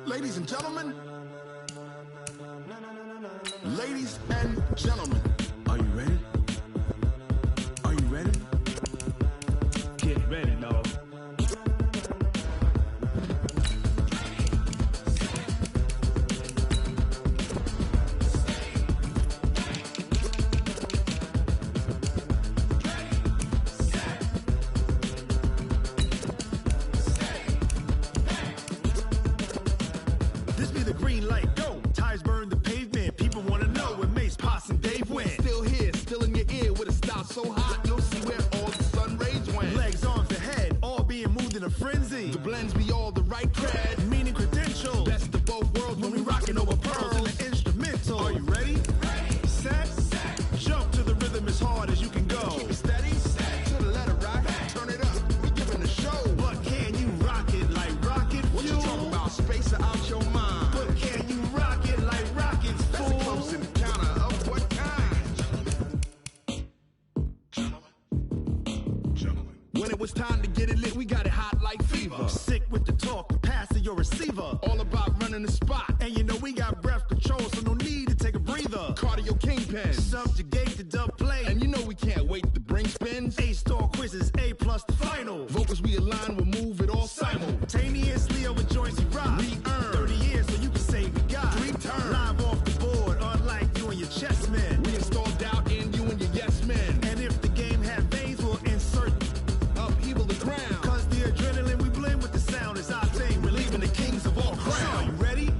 Ladies and gentlemen, ladies and gentlemen, are you ready? Are you ready? Get ready, dog. This be the green light, go. Tires burn the pavement. People wanna know where Mace, Potts, and Dave went. Still here, still in your ear with a style so hot, you'll see where all the sun rays went. Legs, arms, the head, all being moved in a frenzy. The blends be all the right cred, meaning credentials. Best of both worlds when we rockin' over pearls and the instrumental. Are you ready? Set, jump to the rhythm as hard as you can go. Keep it steady, to the letter right. Turn it up, we giving the show. But can you rock it like rocket fuel? What you talking about? Space out your mind. But can you rock it like rockets, fool? That's a close encounter of what kind? Gentlemen. When it was time to get it lit, we got it hot like fever. Sick with the talk, the pass to your receiver. All about running the spot. And you know we got breath control, so no need to take a breather. Cardio kingpin, subjugate the dub play. And you know we can't wait to bring spins. A-star quizzes, A+ the final. Vocals we align, we'll move it all simultaneously over joints we rock. We earn 30 years so you can say we got 3 turns. Live off the board, unlike you and your chess men. We install doubt in you and your yes men. And if the game had veins, we'll insert upheaval the ground. Cause the adrenaline we blend with the sound is our thing. We're leaving the kings of all crowns. So are you ready?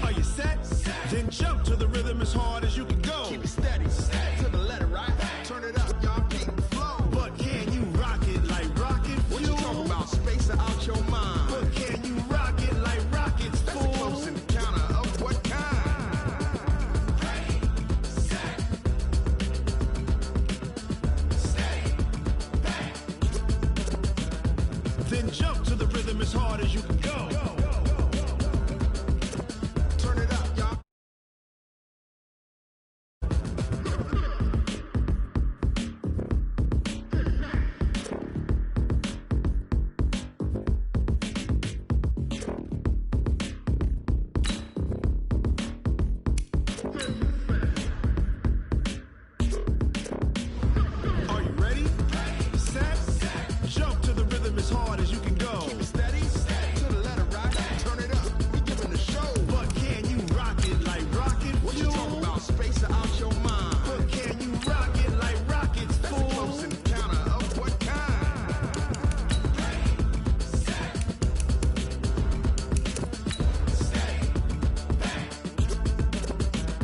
Are you set? Then jump to the rhythm as hard as you can go. Keep it steady, to the letter right. Turn it up, y'all keep the flow. But can you rock it like rocket fuel? What you talking about? Space out your mind. But can you rock it like rockets, fool? That's a close encounter of what kind? Then jump to the rhythm as hard as you can go. Turn it up, y'all. Are you ready? Set, jump to the rhythm as hard as you can go. Keep it steady, to the letter right. Turn it up, we giving the show. But can you rock it like rocket fuel? What you talking about? Space out your mind. But can you rock it like rockets, fool? That's a close encounter of what kind?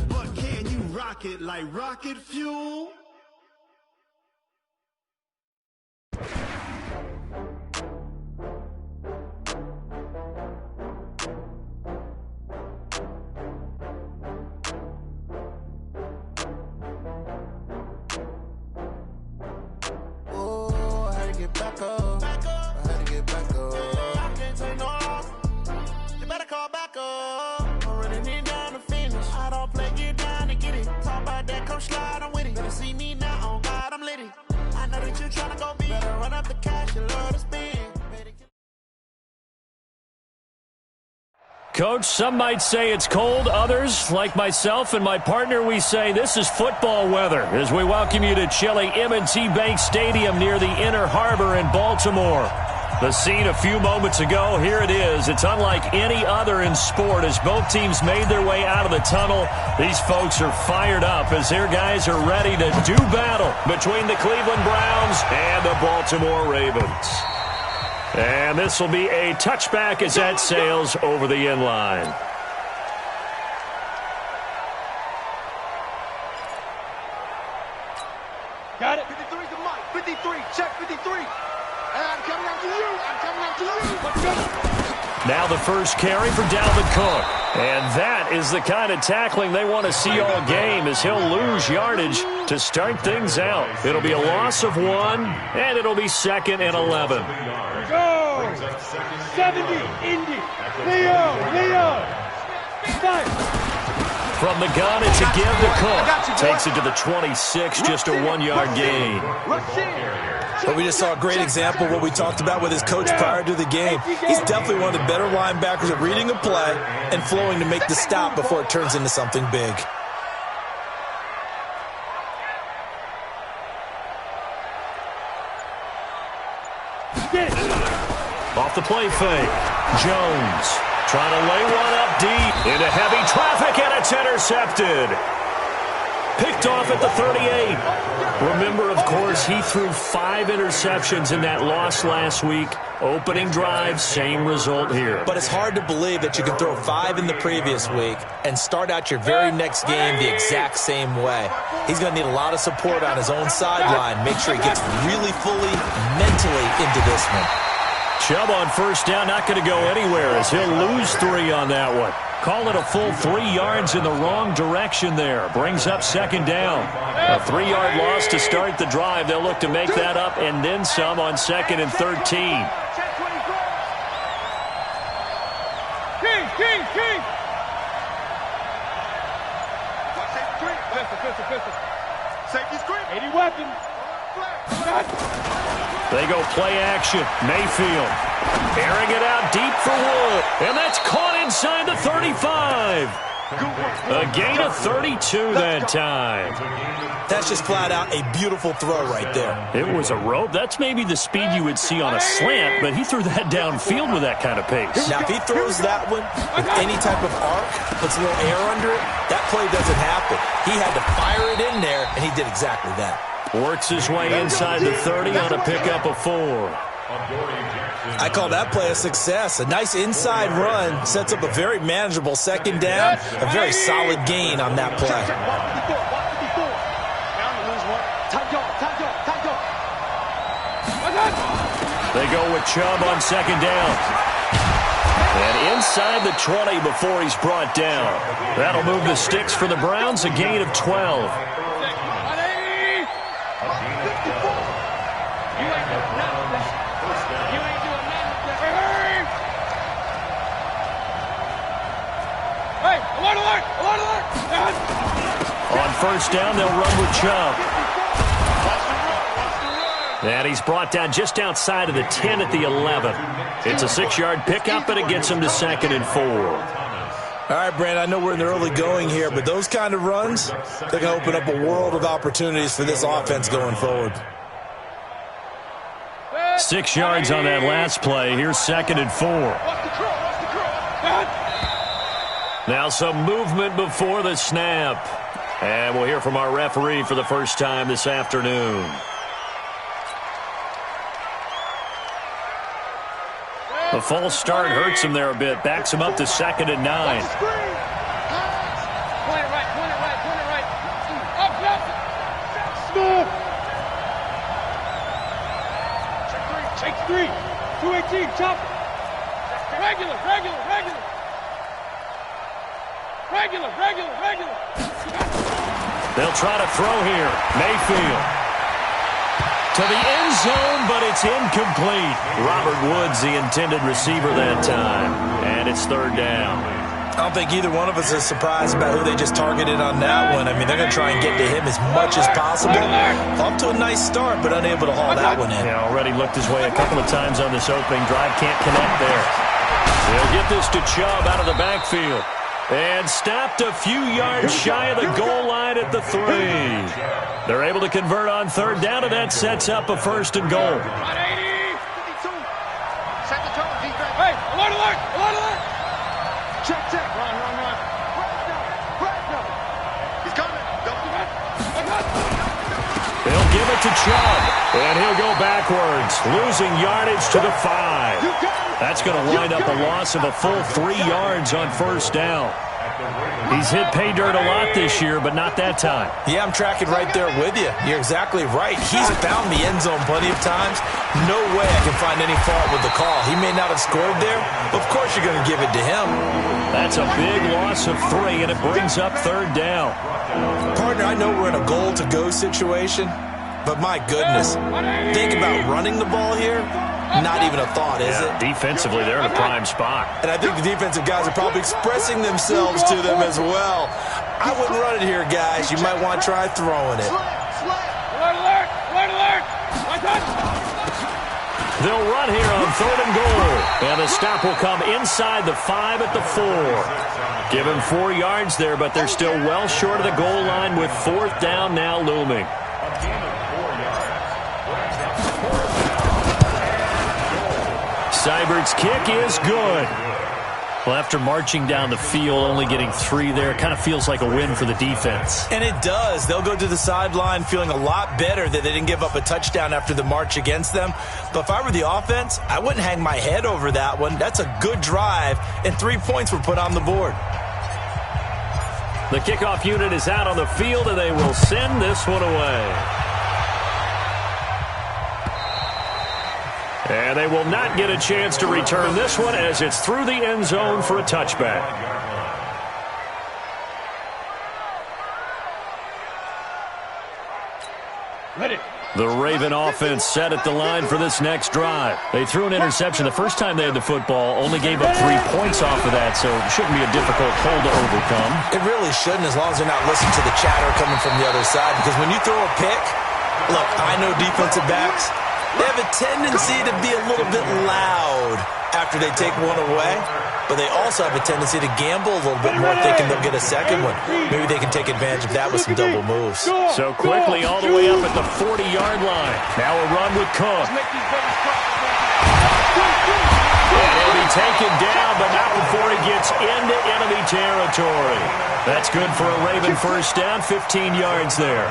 But can you rock it like rocket fuel? Oh, I had to get back up. I had to get back up. I can't take no loss. You better call back up. I'm running it down to finish. I don't play, get down to get it. Talk about that, come slide, I'm with it. Better see me now, on God, I'm litty. I know that you tryna go big. Better run up the cash, you love to spend. Coach, some might say it's cold. Others, like myself and my partner, we say this is football weather as we welcome you to chilly M&T Bank Stadium near the Inner Harbor in Baltimore. The scene a few moments ago, here it is. It's unlike any other in sport as both teams made their way out of the tunnel. These folks are fired up as their guys are ready to do battle between the Cleveland Browns and the Baltimore Ravens. And this will be a touchback as that sails over the end line. Got it. 53 to Mike. 53. Check 53. And I'm coming out to you. I'm coming out to you. Let's go. Now the first carry for Dalvin Cook. And that is the kind of tackling they want to see all game as he'll lose yardage to start things out. It'll be a loss of 1, and it'll be 2nd and 11. Go. 70. Indy. Leo. Start. From the gun, it's a give to Cook. Takes it to the 26, just a 1-yard gain. Let's see. But we just saw a great example of what we talked about with his coach prior to the game. He's definitely one of the better linebackers at reading a play and flowing to make the stop before it turns into something big. Off the play fake. Jones trying to lay one up deep into heavy traffic, and it's intercepted. Picked off at the 38. Remember, of course, he threw 5 interceptions in that loss last week. Opening drive, same result here. But it's hard to believe that you can throw 5 in the previous week and start out your very next game the exact same way. He's going to need a lot of support on his own sideline. Make sure he gets really fully mentally into this one. Chubb on first down, not going to go anywhere as he'll lose 3 on that one. Call it a full 3 yards in the wrong direction there. Brings up second down. A 3-yard loss to start the drive. They'll look to make that up and then some on 2nd and 13. King. Pistol. Safety screen. 80 weapons. They go play action. Mayfield airing it out deep for Wood. And that's caught inside the 35. A gain of 32 that time. That's just flat out a beautiful throw right there. It was a rope. That's maybe the speed you would see on a slant, but he threw that downfield with that kind of pace. Now, if he throws that one with any type of arc, puts a little air under it, that play doesn't happen. He had to fire it in there, and he did exactly that. Works his way inside the 30 on a pickup of 4. I call that play a success. A nice inside run sets up a very manageable second down, a very solid gain on that play. They go with Chubb on second down. And inside the 20 before he's brought down. That'll move the sticks for the Browns, a gain of 12. On first down, they'll run with Chubb. And he's brought down just outside of the 10 at the 11. It's a 6-yard pickup, and it gets him to 2nd and 4. All right, Brandon, I know we're in the early going here, but those kind of runs, they're going to open up a world of opportunities for this offense going forward. 6 yards on that last play. Here's 2nd and 4. Now some movement before the snap. And we'll hear from our referee for the first time this afternoon. The false start hurts him there a bit. Backs him up to 2nd and 9. Check 3. 218, chop. Regular. They'll try to throw here. Mayfield to the end zone, but it's incomplete. Robert Woods, the intended receiver that time. And it's 3rd down. I don't think either one of us is surprised about who they just targeted on that one. I mean, they're going to try and get to him as much as possible. Off to a nice start, but unable to haul that one in. Yeah, already looked his way a couple of times on this opening drive. Can't connect there. They'll get this to Chubb out of the backfield. And stopped a few yards shy of the goal line at the 3. They're able to convert on 3rd down, and that sets up a 1st and goal. Hey, alert! Check. Run. He's coming. They'll give it to Chubb, and he'll go backwards, losing yardage to the 5. That's going to wind up a loss of a full 3 yards on 1st down. He's hit pay dirt a lot this year, but not that time. Yeah, I'm tracking right there with you. You're exactly right. He's found the end zone plenty of times. No way I can find any fault with the call. He may not have scored there, but of course you're going to give it to him. That's a big loss of 3, and it brings up 3rd down. Partner, I know we're in a goal-to-go situation, but my goodness, think about running the ball here. Not even a thought, is it? Defensively, they're in a prime spot. And I think the defensive guys are probably expressing themselves to them as well. I wouldn't run it here, guys. You might want to try throwing it. Alert! They'll run here on 3rd and goal. And the stop will come inside the 5 at the 4. Give him 4 yards there, but they're still well short of the goal line with 4th down now looming. Seibert's kick is good. Well, after marching down the field, only getting 3 there, kind of feels like a win for the defense. And it does. They'll go to the sideline feeling a lot better that they didn't give up a touchdown after the march against them. But if I were the offense, I wouldn't hang my head over that one. That's a good drive, and 3 points were put on the board. The kickoff unit is out on the field, and they will send this one away. And they will not get a chance to return this one as it's through the end zone for a touchback. The Raven offense set at the line for this next drive. They threw an interception the first time they had the football, only gave up 3 points off of that, so it shouldn't be a difficult hole to overcome. It really shouldn't, as long as they're not listening to the chatter coming from the other side, because when you throw a pick, look, I know defensive backs, they have a tendency to be a little bit loud after they take one away, but they also have a tendency to gamble a little bit more, thinking they'll get a second one. Maybe they can take advantage of that with some double moves. So quickly all the way up at the 40-yard line. Now a run with Cook. And he'll be taken down, but not before he gets into enemy territory. That's good for a Raven first down, 15 yards there.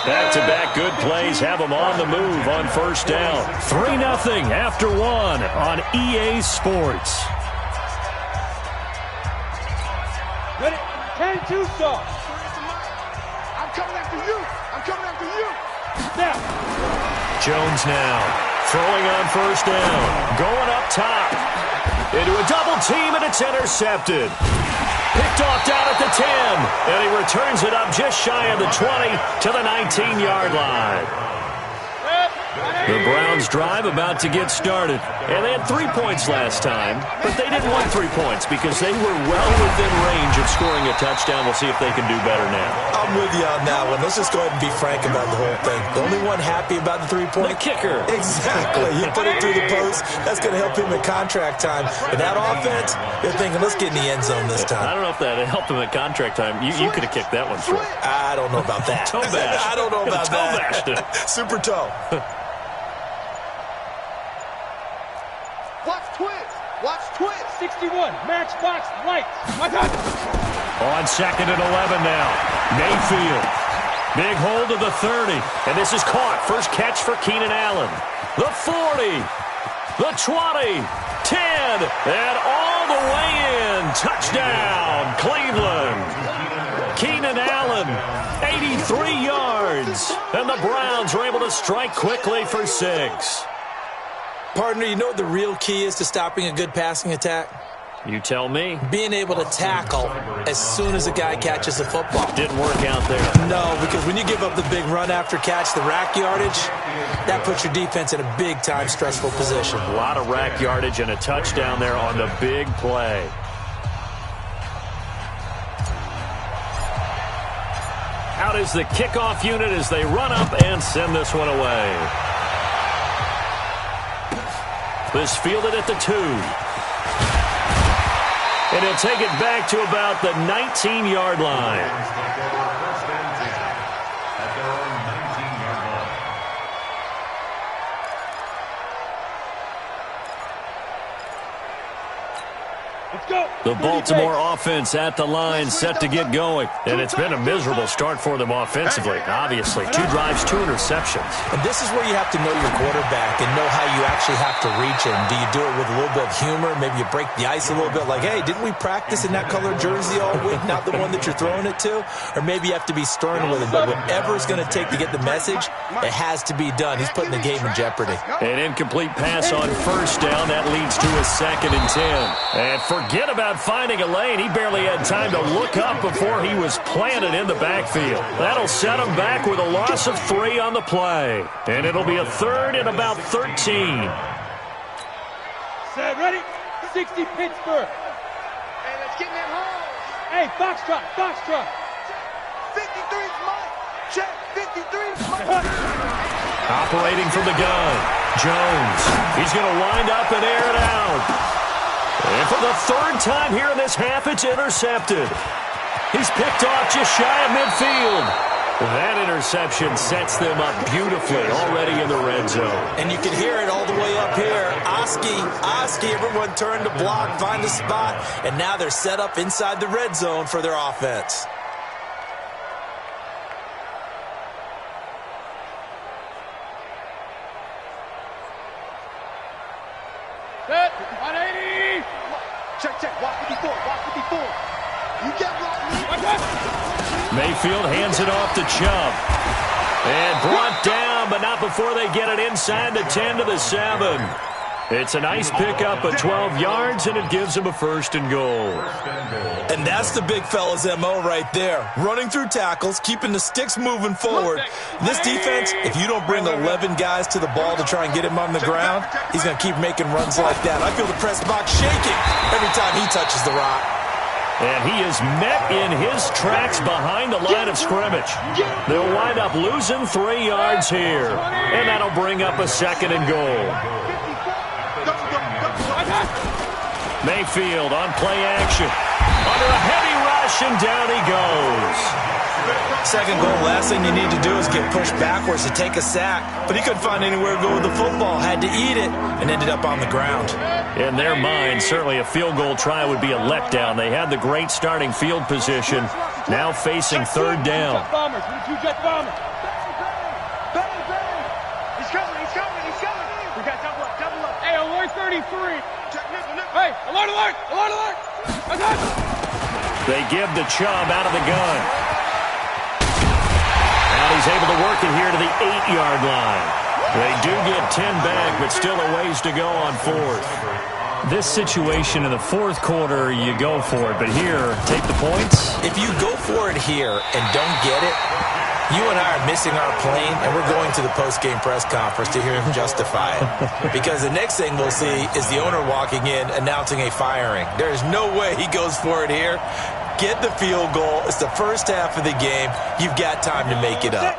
Back-to-back good plays have them on the move on first down. 3-0 after 1 on EA Sports. Ready? 10-2 start. I'm coming after you. I'm coming after you. Snap. Jones now throwing on first down. Going up top. Into a double team, and it's intercepted. Picked off down at the 10, and he returns it up just shy of the 20 to the 19-yard line. The Browns drive about to get started, and they had 3 points last time, but they didn't want 3 points because they were well within range of scoring a touchdown. We'll see if they can do better now. I'm with you on that one. Let's just go ahead and be frank about the whole thing. The only one happy about the 3-point? The kicker. Exactly. You put it through the post. That's going to help him at contract time. But that offense, they're thinking, let's get in the end zone this time. I don't know if that helped him at contract time. You could have kicked that one through. I don't know about that. Toe bash. I don't know about toe that. Bashed Super toe. Watch twist. Watch twist. 61. Matchbox lights. On 2nd and 11 now. Mayfield. Big hold of the 30. And this is caught. First catch for Keenan Allen. The 40. The 20. 10. And all the way in. Touchdown, Cleveland. Keenan Allen, 83 yards. And the Browns are able to strike quickly for 6. Partner, you know what the real key is to stopping a good passing attack? You tell me. Being able to tackle as soon as a guy catches the football. Didn't work out there. No, because when you give up the big run after catch, the rack yardage, that puts your defense in a big-time stressful position. A lot of rack yardage and a touchdown there on the big play. Out is the kickoff unit as they run up and send this one away. This fielded at the 2. And he'll take it back to about the 19-yard line. The Baltimore offense at the line set to get going. And it's been a miserable start for them offensively, obviously. 2 drives, 2 interceptions. And this is where you have to know your quarterback and know how you actually have to reach him. Do you do it with a little bit of humor? Maybe you break the ice a little bit like, hey, didn't we practice in that colored jersey all week, not the one that you're throwing it to? Or maybe you have to be stern with him. But whatever it's going to take to get the message, it has to be done. He's putting the game in jeopardy. An incomplete pass on first down. That leads to a 2nd and 10. And forget about finding a lane. He barely had time to look up before he was planted in the backfield. That'll set him back with a loss of 3 on the play. And it'll be a 3rd and about 13. Set, ready? 60 Pittsburgh. Hey, let's get in that hole. Hey, Foxtrot, Foxtrot. 53's mine. Check, 53's mine. Operating from the gun, Jones. He's going to wind up and air it out. And for the third time here in this half, it's intercepted. He's picked off just shy of midfield. That interception sets them up beautifully already in the red zone. And you can hear it all the way up here. Oski, everyone turned to block, find a spot, and now they're set up inside the red zone for their offense. Set, 180. Check, walk 54. You get right. Mayfield hands it off to Chubb. And brought down, but not before they get it inside the 10 to the 7. It's a nice pickup of 12 yards, and it gives them a 1st and goal. And that's the big fella's MO right there. Running through tackles, keeping the sticks moving forward. This defense, if you don't bring 11 guys to the ball to try and get him on the ground, he's going to keep making runs like that. I feel the press box shaking every time he touches the rock. And he is met in his tracks behind the line of scrimmage. They'll wind up losing 3 yards here. And that'll bring up a 2nd and goal. Mayfield on play action. Under a heavy rush, and down he goes. 2nd goal, last thing you need to do is get pushed backwards to take a sack. But he couldn't find anywhere to go with the football. Had to eat it and ended up on the ground. In their mind, certainly a field goal try would be a letdown. They had the great starting field position. Now facing 3rd down. He's coming. We got double up. Hey, alert 33. Hey, alert. They give the Chubb out of the gun. Now he's able to work it here to the 8-yard line. They do get 10 back, but still a ways to go on 4th. This situation in the 4th quarter, you go for it. But here, take the points. If you go for it here and don't get it, you and I are missing our plane, and we're going to the post-game press conference to hear him justify it. Because the next thing we'll see is the owner walking in announcing a firing. There is no way he goes for it here. Get the field goal. It's the first half of the game. You've got time to make it up.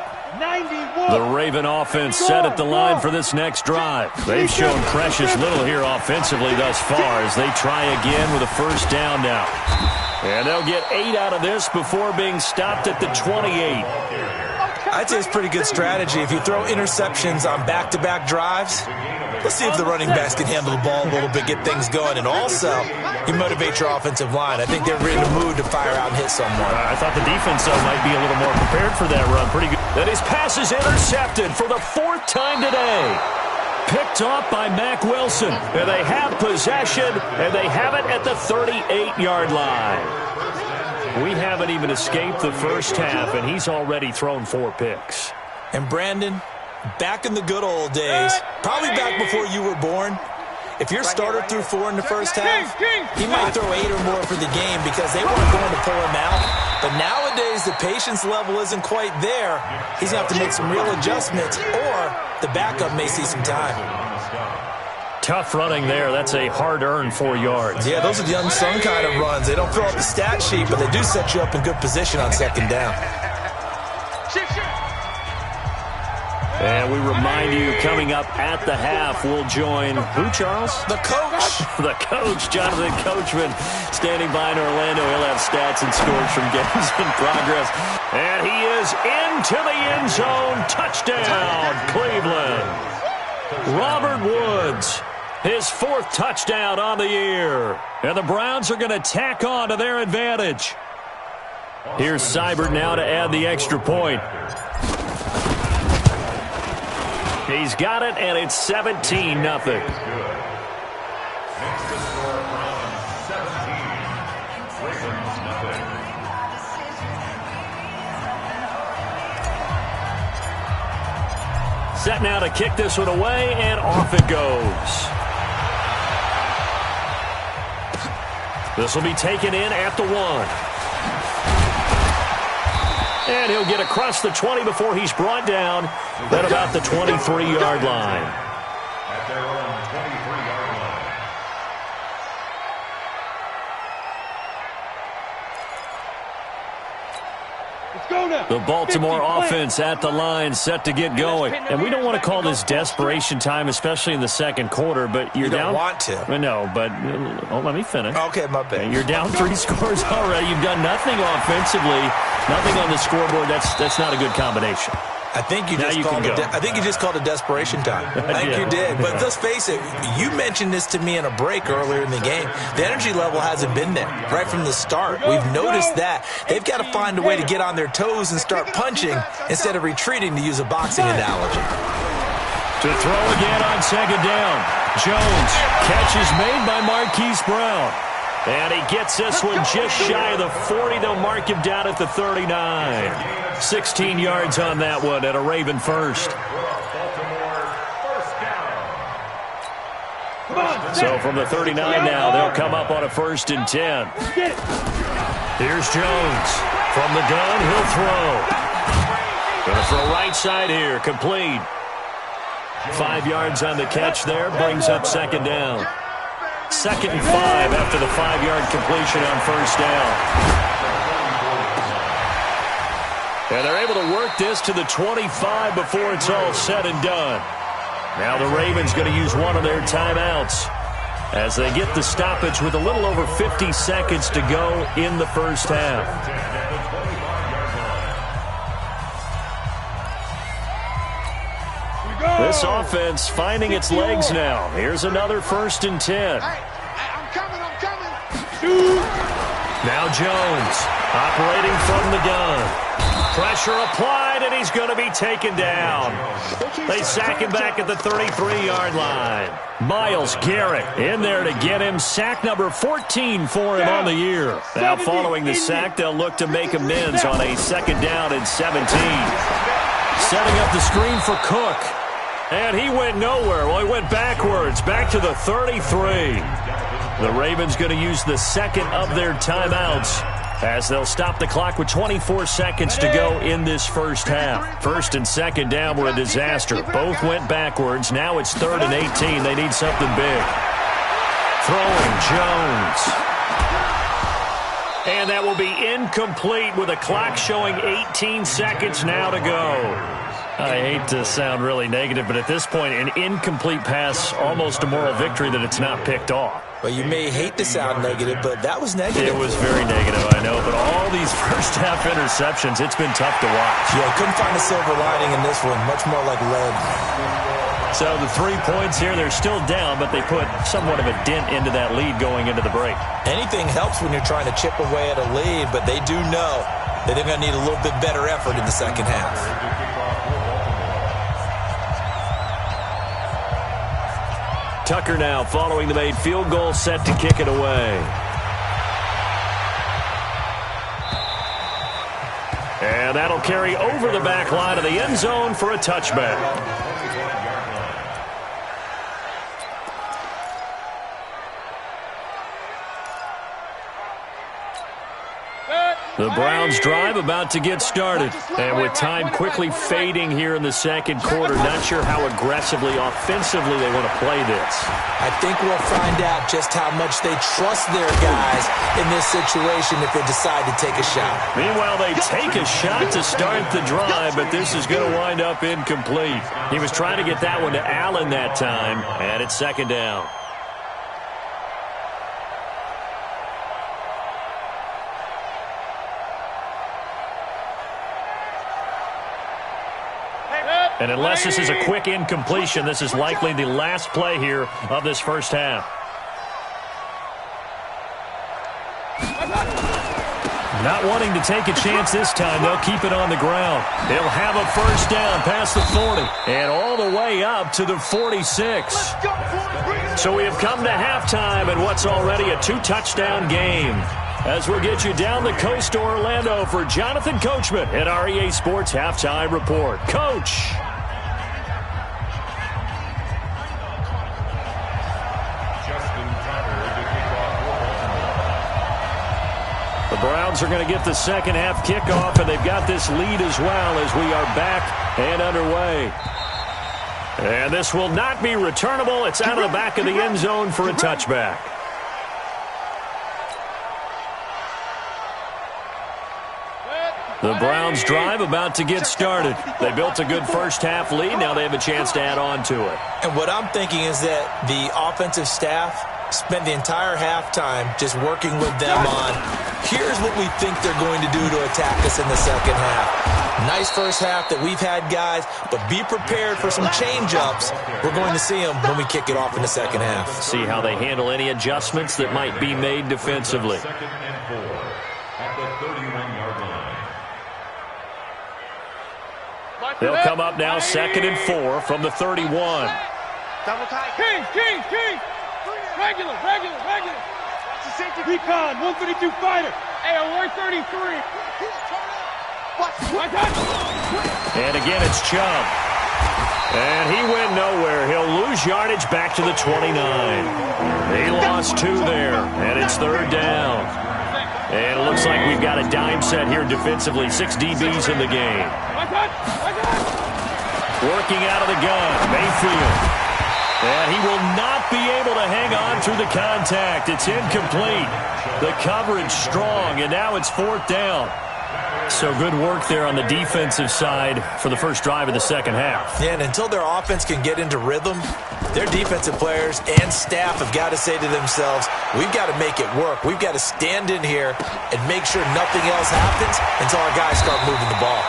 The Raven offense set at the line for this next drive. They've shown precious little here offensively thus far as they try again with a 1st down now. And they'll get 8 out of this before being stopped at the 28. I'd say it's pretty good strategy. If you throw interceptions on back-to-back drives, let's see if the running backs can handle the ball a little bit, get things going, and also you motivate your offensive line. I think they're in the mood to fire out and hit someone. I thought the defense, though, might be a little more prepared for that run. Pretty good. And his pass is intercepted for the 4th time today. Picked off by Mack Wilson. And they have possession, and they have it at the 38-yard line. We haven't even escaped the first half, and he's already thrown 4 picks. And Brandon, back in the good old days, probably back before you were born, if your starter threw 4 in the first half, he might throw 8 or more for the game because they weren't going to pull him out. But nowadays, the patience level isn't quite there. He's going to have to make some real adjustments, or the backup may see some time. Tough running there. That's a hard-earned 4 yards. Yeah, those are the unsung kind of runs. They don't fill out the stat sheet, but they do set you up in good position on 2nd down. And we remind you, coming up at the half, we'll join who, Charles? The coach. The coach, Jonathan Coachman, standing by in Orlando. He'll have stats and scores from games in progress. And he is into the end zone. Touchdown, Cleveland. Robert Woods, his 4th touchdown on the year. And the Browns are going to tack on to their advantage. Here's Seibert now to add the extra point. He's got it, and it's 17-0. Set now to kick this one away, and off it goes. This will be taken in at the 1. And he'll get across the 20 before he's brought down at about the 23-yard line. At their own 23-yard line. The Baltimore offense at the line, set to get going. And we don't want to call this desperation time, especially in the second quarter, but you're down. You don't want to. No, but let me finish. Okay, my bad. You're down 3 scores already. You've done nothing offensively, nothing on the scoreboard. That's not a good combination. I think you just called it desperation time. I think you did. But let's face it, you mentioned this to me in a break earlier in the game. The energy level hasn't been there right from the start. We've noticed that. They've got to find a way to get on their toes and start punching instead of retreating, to use a boxing analogy. To throw again on second down. Jones. Catch is made by Marquise Brown. And he gets this one just shy of the 40. They'll mark him down at the 39. 16 yards on that one at a Raven first. So from the 39 now, they'll come up on a 1st and 10. Here's Jones. From the gun, he'll throw. Going to throw right side here, complete. 5 yards on the catch there, brings up second down. 2nd and 5 after the 5-yard completion on 1st down. And they're able to work this to the 25 before it's all said and done. Now the Ravens going to use one of their timeouts as they get the stoppage with a little over 50 seconds to go in the first half. This offense finding its legs now. Here's another 1st and 10. I'm coming. Now Jones operating from the gun. Pressure applied, and he's going to be taken down. They sack him back at the 33-yard line. Myles Garrett in there to get him. Sack number 14 for him on the year. Now following the sack, they'll look to make amends on a 2nd down and 17. Setting up the screen for Cook. And he went nowhere. Well, he went backwards, back to the 33. The Ravens going to use the 2nd of their timeouts as they'll stop the clock with 24 seconds to go in this first half. 1st and 2nd down were a disaster. Both went backwards. Now it's 3rd and 18. They need something big. Throwing Jones. And that will be incomplete with a clock showing 18 seconds now to go. I hate to sound really negative, but at this point, an incomplete pass, almost a moral victory that it's not picked off. Well, you may hate to sound negative, but that was negative. It was very negative, I know. But all these first-half interceptions, it's been tough to watch. Yeah, couldn't find a silver lining in this one. Much more like lead. So the 3 points here, they're still down, but they put somewhat of a dent into that lead going into the break. Anything helps when you're trying to chip away at a lead, but they do know that they're going to need a little bit better effort in the second half. Tucker now following the made field goal, set to kick it away. And that'll carry over the back line of the end zone for a touchback. The Browns drive about to get started. And with time quickly fading here in the second quarter, not sure how aggressively, offensively they want to play this. I think we'll find out just how much they trust their guys in this situation if they decide to take a shot. Meanwhile, they take a shot to start the drive, but this is going to wind up incomplete. He was trying to get that one to Allen that time, and it's 2nd down. And unless this is a quick incompletion, this is likely the last play here of this first half. Not wanting to take a chance this time, they'll keep it on the ground. They'll have a 1st down past the 40 and all the way up to the 46. So we have come to halftime in what's already a 2-touchdown game. As we'll get you down the coast to Orlando for Jonathan Coachman at our EA Sports Halftime Report. Coach. The Browns are going to get the second half kickoff, and they've got this lead as well as we are back and underway. And this will not be returnable. It's out of the back of the end zone for a touchback. The Browns drive about to get started. They built a good first-half lead. Now they have a chance to add on to it. And what I'm thinking is that the offensive staff spent the entire halftime just working with them on, here's what we think they're going to do to attack us in the second half. Nice first half that we've had, guys, but be prepared for some change-ups. We're going to see them when we kick it off in the second half. See how they handle any adjustments that might be made defensively. Second and 4 at the 31-yard line. They'll come up now 2nd and 4 from the 31. Double tight. King. Regular. Recon, 152 fighter. AOR 33. And again, it's Chubb. And he went nowhere. He'll lose yardage back to the 29. He lost 2 there, and it's 3rd down. And it looks like we've got a dime set here defensively. 6 DBs in the game. Working out of the gun, Mayfield. And he will not be able to hang on through the contact. It's incomplete. The coverage strong, and now it's 4th down. So good work there on the defensive side for the first drive of the second half. Yeah, and until their offense can get into rhythm, their defensive players and staff have got to say to themselves, we've got to make it work. We've got to stand in here and make sure nothing else happens until our guys start moving the ball.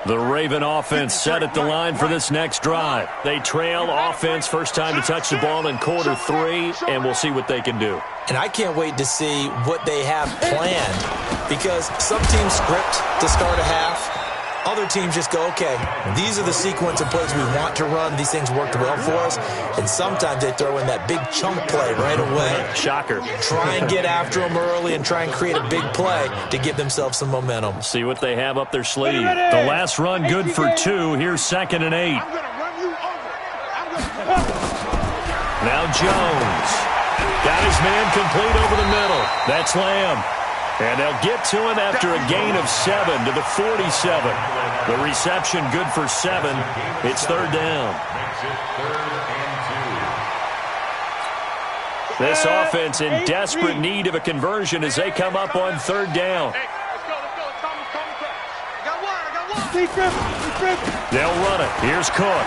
The Raven offense set at the line for this next drive. They trail offense, first time to touch the ball in quarter 3, and we'll see what they can do. And I can't wait to see what they have planned, because some teams script to start a half. Other teams just go, okay, these are the sequence of plays we want to run. These things worked well for us. And sometimes they throw in that big chunk play right away. Shocker. Try and get after them early and try and create a big play to give themselves some momentum. See what they have up their sleeve. The last run good for 2. Here's 2nd and 8. Now Jones. Got his man complete over the middle. That's Lamb. And they'll get to him after a gain of 7 to the 47. The reception good for 7. It's 3rd down. This offense in desperate need of a conversion as they come up on 3rd down. They'll run it. Here's Cook.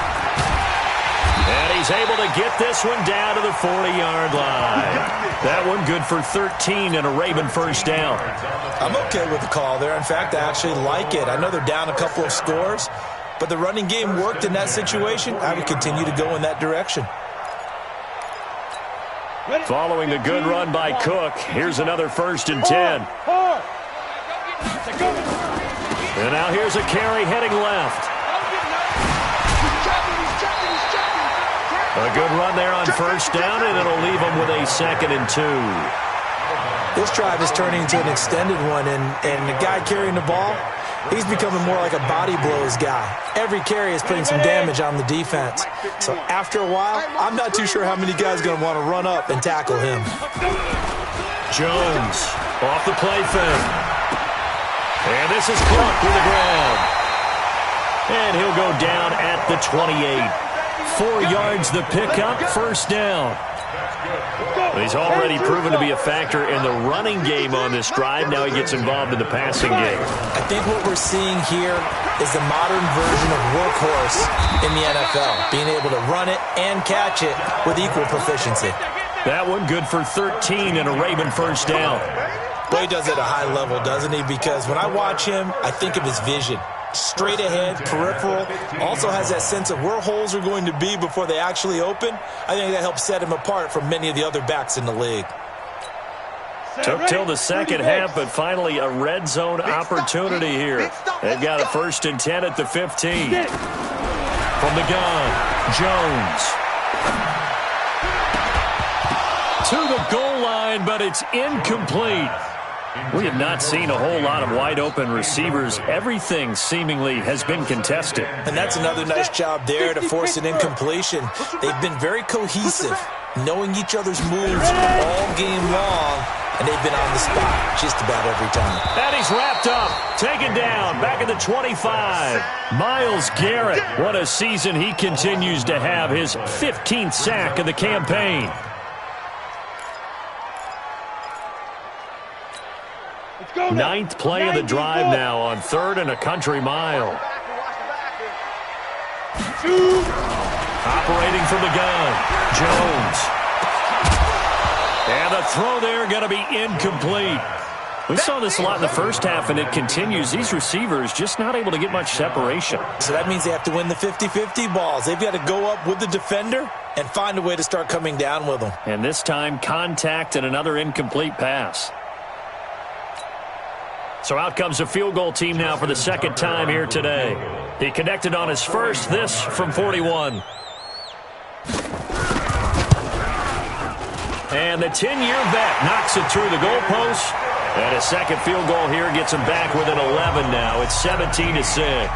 And he's able to get this one down to the 40-yard line. That one good for 13 and a Raven first down. I'm okay with the call there. In fact, I actually like it. I know they're down a couple of scores, but the running game worked in that situation. I would continue to go in that direction. Following the good run by Cook, here's another 1st and 10. And now here's a carry heading left. A good run there on 1st down, and it'll leave them with a 2nd and 2. This drive is turning into an extended one, and the guy carrying the ball, he's becoming more like a body blows guy. Every carry is putting some damage on the defense. So after a while, I'm not too sure how many guys are going to want to run up and tackle him. Jones off the play fake. And this is Cook to the ground. And he'll go down at the 28. 4 yards the pickup, 1st down. He's already proven to be a factor in the running game on this drive. Now he gets involved in the passing game. I think what we're seeing here is the modern version of workhorse in the NFL, being able to run it and catch it with equal proficiency. That one good for 13 and a Raven first down. Boy, he does it at a high level, doesn't he? Because when I watch him, I think of his vision. Straight ahead, peripheral, also has that sense of where holes are going to be before they actually open. I think that helps set him apart from many of the other backs in the league. Took till the second half, but finally a red zone opportunity here. They've got a 1st and 10 at the 15. From the gun, Jones. To the goal line, but it's incomplete. We have not seen a whole lot of wide-open receivers. Everything seemingly has been contested. And that's another nice job there to force an incompletion. They've been very cohesive, knowing each other's moves all game long, and they've been on the spot just about every time. And he's wrapped up, taken down, back at the 25. Myles Garrett, what a season he continues to have, his 15th sack of the campaign. Ninth play of the drive now on 3rd and a country mile. Operating from the gun, Jones. And the throw there going to be incomplete. We saw this a lot in the first half, and it continues. These receivers just not able to get much separation. So that means they have to win the 50-50 balls. They've got to go up with the defender and find a way to start coming down with them. And this time, contact and another incomplete pass. So out comes a field goal team now for the second time here today. He connected on his first, this from 41. And the 10-year vet knocks it through the goalpost. And a second field goal here gets him back within 11 now. It's 17-6.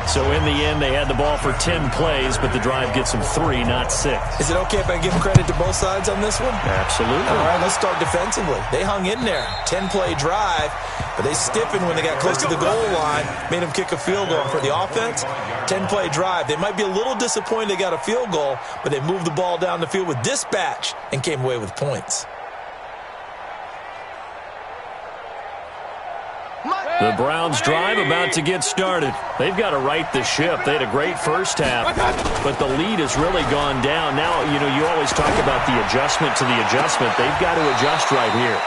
So in the end, they had the ball for 10 plays, but the drive gets them 3, not 6. Is it okay if I give credit to both sides on this one? Absolutely. All right, let's start defensively. They hung in there. 10-play drive, but they stiffened when they got close to the goal line, made them kick a field goal. For the offense, 10-play drive. They might be a little disappointed they got a field goal, but they moved the ball down the field with dispatch and came away with points. The Browns drive about to get started. They've got to right the ship. They had a great first half, but the lead has really gone down. Now, you always talk about the adjustment to the adjustment. They've got to adjust right here.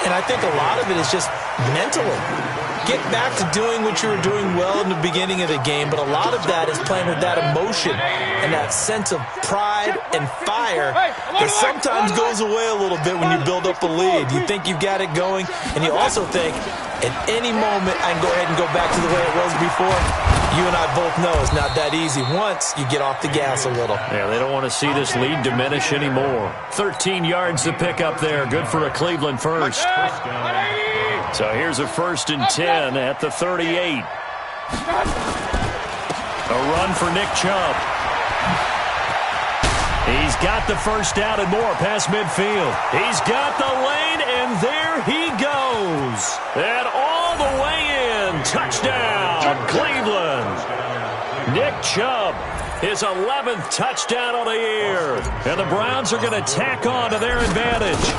And I think a lot of it is just mentally. Get back to doing what you were doing well in the beginning of the game, but a lot of that is playing with that emotion and that sense of pride and fire that sometimes goes away a little bit when you build up a lead. You think you've got it going, and you also think, at any moment, I can go ahead and go back to the way it was before. You and I both know it's not that easy once you get off the gas a little. Yeah, they don't want to see this lead diminish anymore. 13 yards to pick up there. Good for a Cleveland first. So here's a 1st and 10 at the 38. A run for Nick Chubb. He's got the first down and more past midfield. He's got the lane, and there he goes. And all the way in. Touchdown, Cleveland. Nick Chubb, his 11th touchdown of the year. And the Browns are going to tack on to their advantage.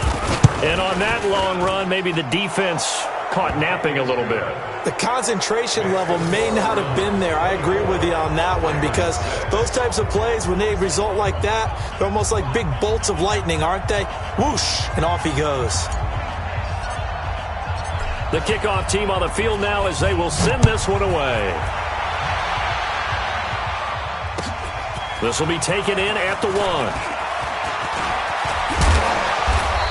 And on that long run, maybe the defense caught napping a little bit. The concentration level may not have been there. I agree with you on that one, because those types of plays, when they result like that, they're almost like big bolts of lightning, aren't they? Whoosh, and off he goes. The kickoff team on the field now as they will send this one away. This will be taken in at the 1.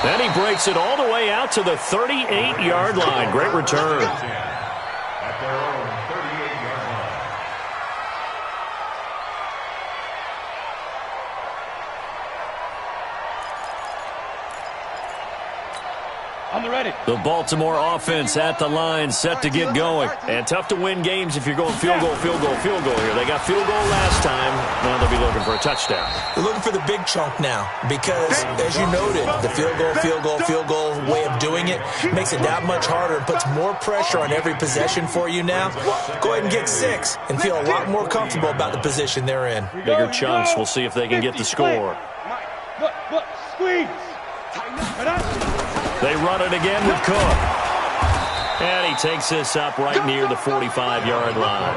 Then he breaks it all the way out to the 38-yard line. Great return. At their own 38-yard line. I'm ready. The Baltimore offense at the line, set to get going. And tough to win games if you're going field goal, field goal, field goal here. They got field goal last time. Now they'll be looking for a touchdown. They're looking for the big chunk now because, as you noted, the field goal way of doing it makes it that much harder and puts more pressure on every possession for you now. Go ahead and get 6 and feel a lot more comfortable about the position they're in. Bigger chunks. We'll see if they can get the score. Look, squeeze. They run it again with Cook. And he takes this up right near the 45-yard line.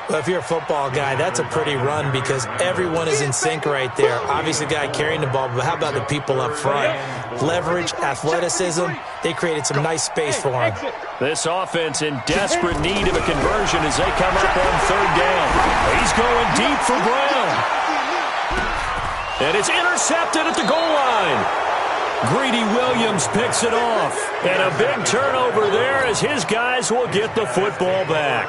Well, if you're a football guy, that's a pretty run because everyone is in sync right there. Obviously, the guy carrying the ball, but how about the people up front? Leverage, athleticism, they created some nice space for him. This offense in desperate need of a conversion as they come up on 3rd down. He's going deep for Brown. And it's intercepted at the goal line. Greedy Williams picks it off. And a big turnover there as his guys will get the football back.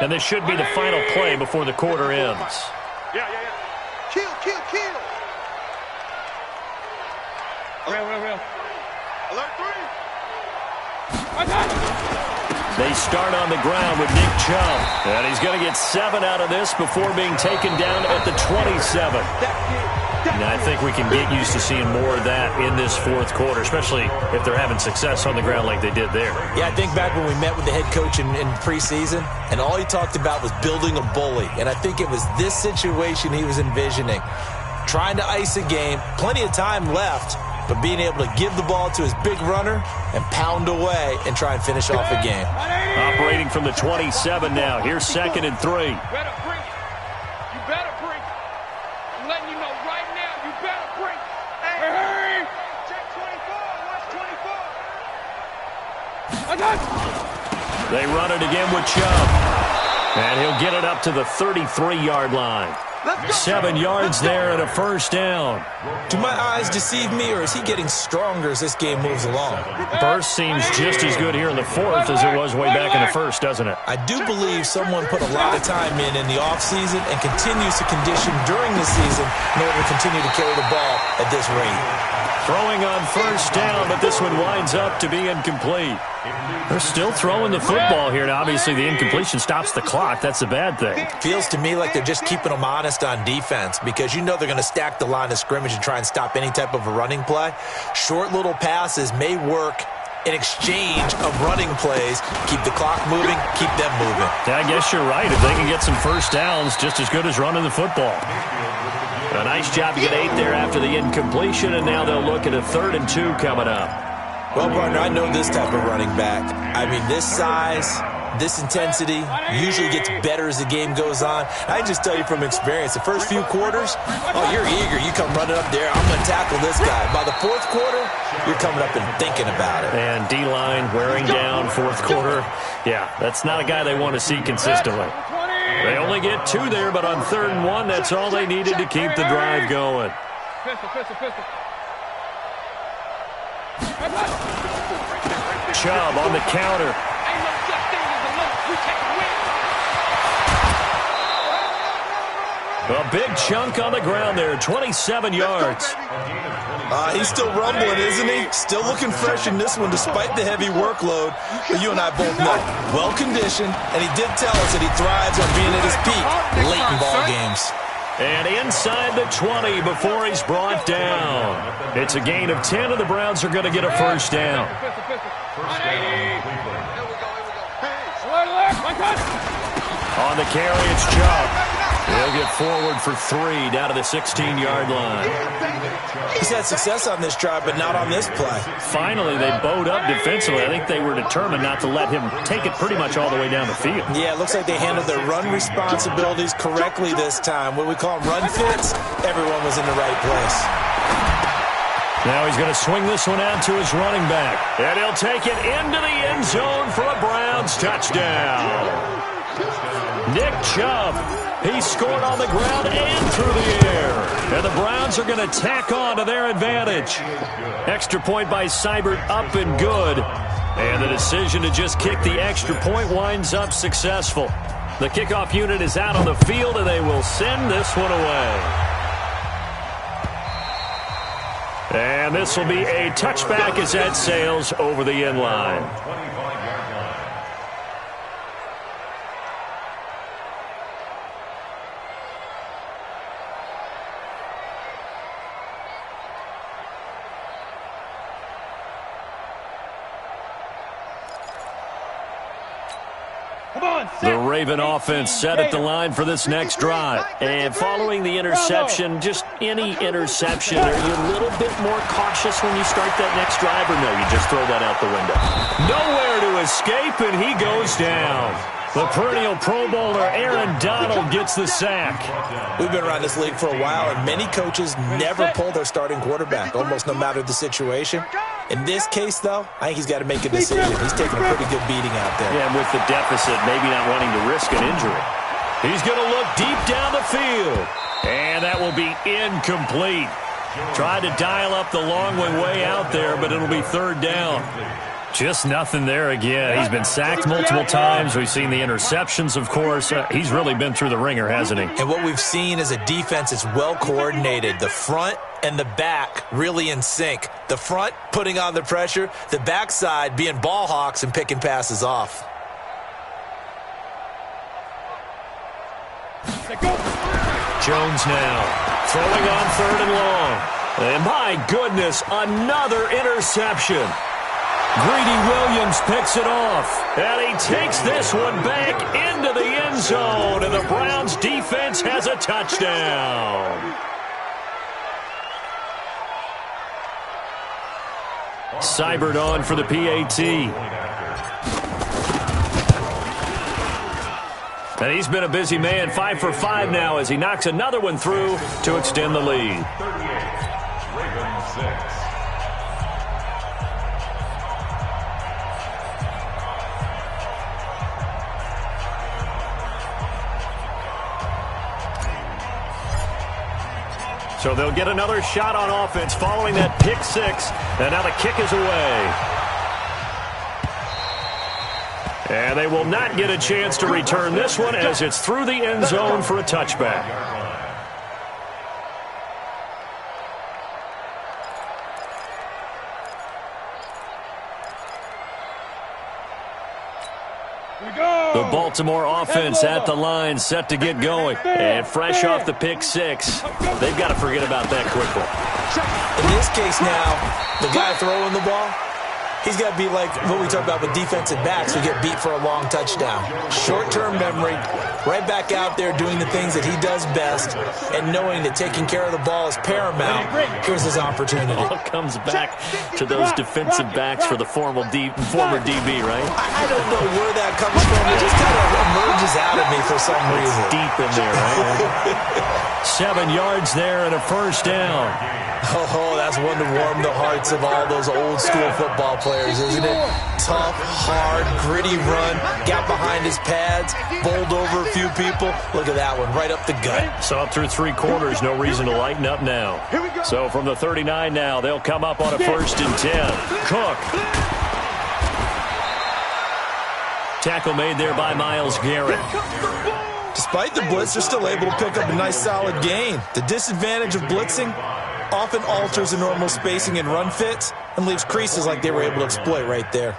And this should be the final play before the quarter ends. Yeah. Kill. Real. Alert 3. They start on the ground with Nick Chubb. And he's going to get 7 out of this before being taken down at the 27. And I think we can get used to seeing more of that in this fourth quarter, especially if they're having success on the ground like they did there. Yeah, I think back when we met with the head coach in preseason, and all he talked about was building a bully. And I think it was this situation he was envisioning. Trying to ice a game, plenty of time left, but being able to give the ball to his big runner and pound away and try and finish off a game. Operating from the 27 now. Here's 2nd and 3. You better bring it. You better bring it. I'm letting you know right now, you better bring it. Hey! Check 24. Watch 24. I got you. They run it again with Chubb. And he'll get it up to the 33-yard line. 7 yards there and a first down. Do my eyes deceive me, or is he getting stronger as this game moves along? Burst seems just as good here in the fourth as it was way back in the first, doesn't it? I do believe someone put a lot of time in the offseason and continues to condition during the season in order to continue to carry the ball at this rate. Throwing on first down, but this one winds up to be incomplete. They're still throwing the football here. Now, obviously, the incompletion stops the clock. That's a bad thing. Feels to me like they're just keeping them honest on defense because you know they're going to stack the line of scrimmage and try and stop any type of a running play. Short little passes may work in exchange of running plays. Keep the clock moving, keep them moving. Yeah, I guess you're right. If they can get some first downs, just as good as running the football. A nice job to get 8 there after the incompletion, and now they'll look at a 3rd and 2 coming up. Well, partner, I know this type of running back. I mean, this size, this intensity usually gets better as the game goes on. I just tell you from experience, the first few quarters, oh, you're eager. You come running up there, I'm going to tackle this guy. By the fourth quarter, you're coming up and thinking about it. And D-line wearing down fourth quarter. Yeah, that's not a guy they want to see consistently. They only get 2 there, but on 3rd and 1, that's all they needed to keep the drive going. Chubb on the counter. A big chunk on the ground there, 27 yards. He's still rumbling, isn't he? Still looking fresh in this one despite the heavy workload. But you and I both know, well-conditioned, and he did tell us that he thrives on being at his peak late in ball games. And inside the 20 before he's brought down. It's a gain of 10, and the Browns are going to get a first down. On the carry, it's Chubb. He'll get forward for 3 down to the 16-yard line. He's had success on this drive, but not on this play. Finally, they bowed up defensively. I think they were determined not to let him take it pretty much all the way down the field. Yeah, it looks like they handled their run responsibilities correctly this time. What we call them run fits, everyone was in the right place. Now he's going to swing this one out to his running back. And he'll take it into the end zone for a Browns touchdown. Nick Chubb. He scored on the ground and through the air. And the Browns are going to tack on to their advantage. Extra point by Seibert up and good. And the decision to just kick the extra point winds up successful. The kickoff unit is out on the field, and they will send this one away. And this will be a touchback as that sails over the end line. The Raven offense set at the line for this next drive. And following the interception, just any interception, are you a little bit more cautious when you start that next drive, or no, you just throw that out the window? Nowhere to escape, and he goes down. The perennial Pro Bowler Aaron Donald gets the sack. We've been around this league for a while, and many coaches never pull their starting quarterback, almost no matter the situation. In this case, though, I think he's got to make a decision. He's taking a pretty good beating out there. Yeah, and with the deficit, maybe not wanting to risk an injury. He's going to look deep down the field. And that will be incomplete. Tried to dial up the long way out there, but it'll be 3rd down. Just nothing there again. He's been sacked multiple times. We've seen the interceptions, of course. He's really been through the ringer, hasn't he? And what we've seen is a defense that's well coordinated. The front and the back really in sync. The front putting on the pressure. The backside being ball hawks and picking passes off. Jones now Throwing on 3rd and long. And my goodness, another interception. Greedy Williams picks it off, and he takes this one back into the end zone, and the Browns defense has a touchdown. Seibert on for the PAT. And he's been a busy man, 5 for 5 now as he knocks another one through to extend the lead. 38, Ravens 6. So they'll get another shot on offense following that pick 6. And now the kick is away. And they will not get a chance to return this one as it's through the end zone for a touchback. The Baltimore offense at the line, set to get going. And fresh off the pick 6, they've got to forget about that quickly. In this case now, the guy throwing the ball, he's got to be like what we talk about with defensive backs who get beat for a long touchdown. Short-term memory, right back out there doing the things that he does best, and knowing that taking care of the ball is paramount. Here's his opportunity. All comes back to those defensive backs for the former DB, right? I don't know where that comes from. It just kind of emerges out of me for some reason. It's deep in there, right? 7 yards there and a first down. Oh, that's one to warm the hearts of all those old-school football players, isn't it? Tough, hard, gritty run, got behind his pads, bowled over a few people. Look at that one, right up the gut. So up through 3 quarters, no reason to lighten up now. So from the 39 now, they'll come up on a 1st and 10. Cook. Tackle made there by Myles Garrett. Despite the blitz, they're still able to pick up a nice solid gain. The disadvantage of blitzing often alters the normal spacing and run fits and leaves creases like they were able to exploit right there.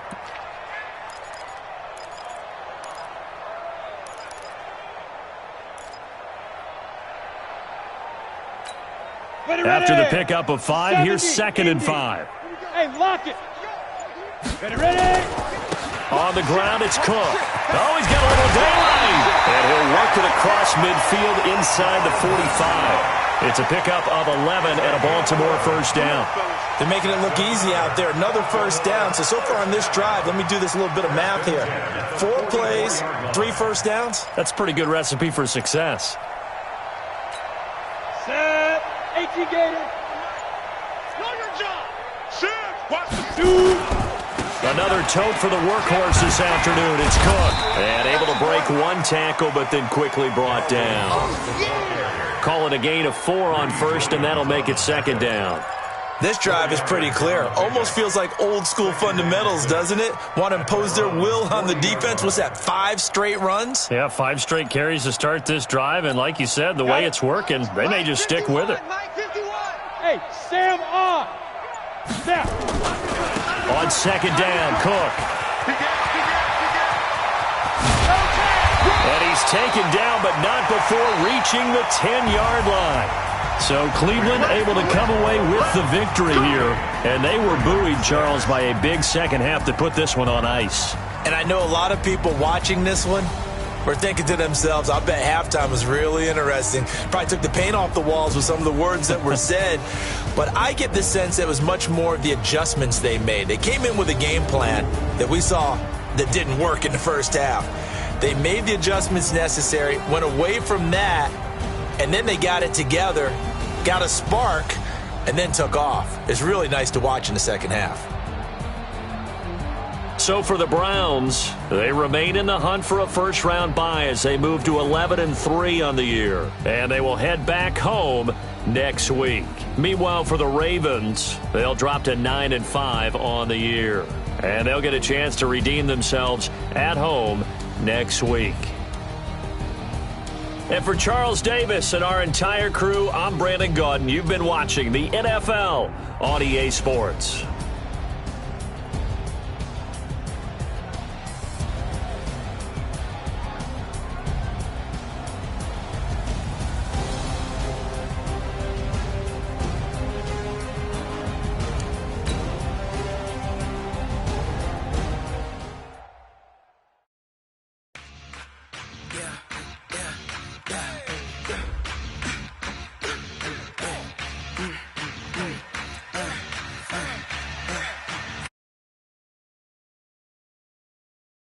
After the pickup of 5, here's 2nd and 5. Hey, lock it. Ready. On the ground, it's Cook. Oh, he's got a little daylight. And he'll work it across midfield inside the 45. It's a pickup of 11 and a Baltimore 1st down. They're making it look easy out there. Another 1st down. So far on this drive, let me do this little bit of math here. 4 plays, 3 1st downs. That's a pretty good recipe for success. Set. 18 Gator. Know your job. Set. Watch the dude. Another tote for the workhorse this afternoon. It's Cook. And able to break 1 tackle, but then quickly brought down. Call it a gain of 4 on 1st, and that'll make it 2nd down. This drive is pretty clear. Almost feels like old school fundamentals, doesn't it? Want to impose their will on the defense. What's that, 5 straight runs? Yeah, 5 straight carries to start this drive, and like you said, the way it's working, they may just stick with it. Hey, Sam on. Snap. On 2nd down, Cook. And he's taken down, but not before reaching the 10-yard line. So Cleveland able to come away with the victory here. And they were buoyed, Charles, by a big second half to put this one on ice. And I know a lot of people watching this one were thinking to themselves, I bet halftime was really interesting. Probably took the paint off the walls with some of the words that were said. But I get the sense that it was much more of the adjustments they made. They came in with a game plan that we saw that didn't work in the first half. They made the adjustments necessary, went away from that, and then they got it together, got a spark, and then took off. It's really nice to watch in the second half. So for the Browns, they remain in the hunt for a first-round bye as they move to 11-3 on the year. And they will head back home next week. Meanwhile, for the Ravens, they'll drop to 9-5 on the year. And they'll get a chance to redeem themselves at home next week. And for Charles Davis and our entire crew, I'm Brandon Gaudin. You've been watching the NFL on EA Sports. Yeah.